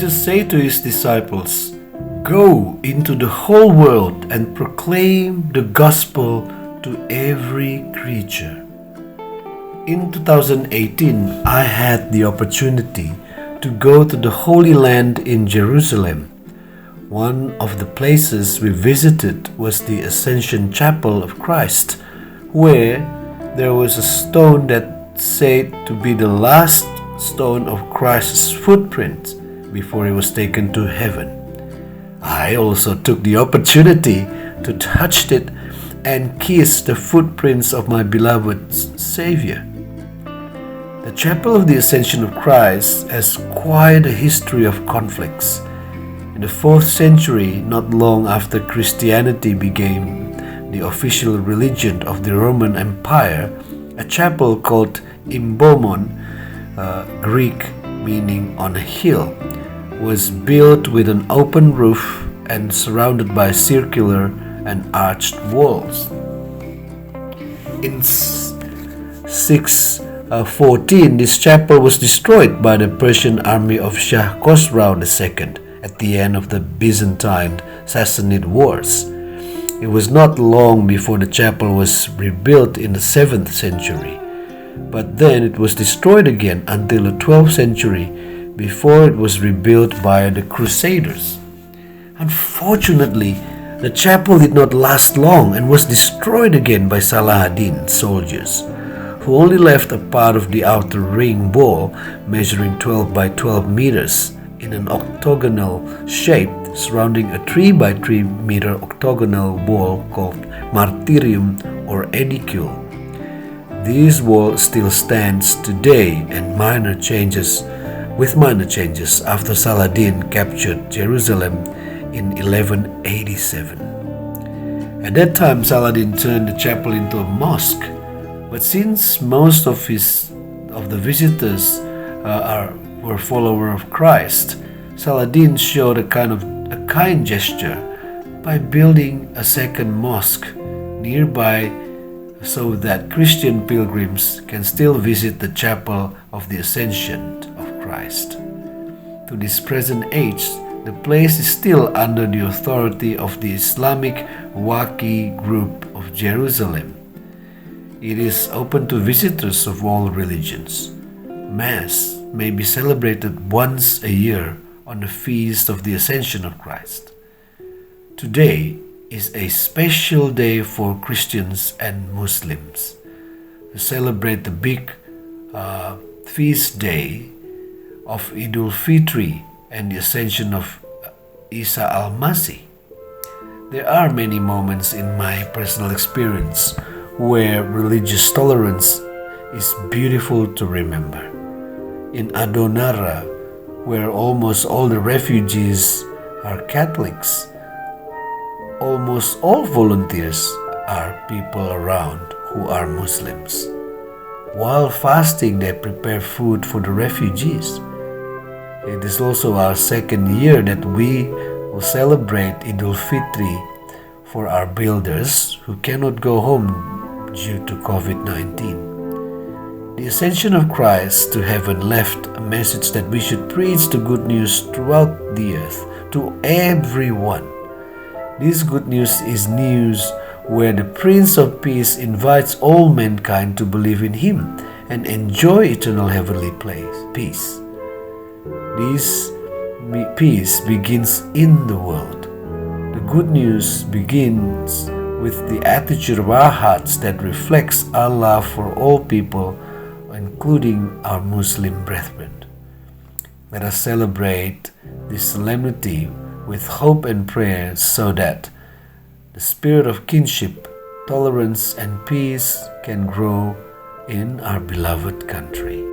Jesus said to his disciples, "Go into the whole world and proclaim the gospel to every creature." In 2018, I had the opportunity to go to the Holy Land in Jerusalem. One of the places we visited was the Ascension Chapel of Christ, where there was a stone that said to be the last stone of Christ's footprint before he was taken to heaven. I also took the opportunity to touch it and kiss the footprints of my beloved Savior. The Chapel of the Ascension of Christ has quite a history of conflicts. In the 4th century, not long after Christianity became the official religion of the Roman Empire, a chapel called Imbomon, Greek meaning on a hill, was built with an open roof and surrounded by circular and arched walls. In 614, this chapel was destroyed by the Persian army of Shah Khosrau II at the end of the Byzantine Sassanid Wars. It was not long before the chapel was rebuilt in the 7th century, but then it was destroyed again until the 12th century before it was rebuilt by the Crusaders. Unfortunately, the chapel did not last long and was destroyed again by Saladin's soldiers, who only left a part of the outer ring wall measuring 12 by 12 meters in an octagonal shape surrounding a 3 by 3 meter octagonal wall called martyrium or edicule. This wall still stands today with minor changes after Saladin captured Jerusalem in 1187. At that time, Saladin turned the chapel into a mosque, but since most of the visitors were followers of Christ, Saladin showed a kind gesture by building a second mosque nearby so that Christian pilgrims can still visit the chapel of the Ascension of Christ. To this present age, the place is still under the authority of the Islamic Waqi group of Jerusalem. It is open to visitors of all religions. Mass may be celebrated once a year on the feast of the Ascension of Christ. Today is a special day for Christians and Muslims to celebrate the big feast day of Idul Fitri and the Ascension of Isa al-Masih. There are many moments in my personal experience where religious tolerance is beautiful to remember. In Adonara, where almost all the refugees are Catholics, almost all volunteers are people around who are Muslims. While fasting, they prepare food for the refugees. It is also our second year that we will celebrate Idul Fitri for our builders who cannot go home due to COVID-19. The Ascension of Christ to heaven left a message that we should preach the good news throughout the earth to everyone. This good news is news where the Prince of Peace invites all mankind to believe in Him and enjoy eternal heavenly peace. This peace begins in the world. The good news begins with the attitude of our hearts that reflects our love for all people, including our Muslim brethren. Let us celebrate this solemnity with hope and prayer so that the spirit of kinship, tolerance, and peace can grow in our beloved country.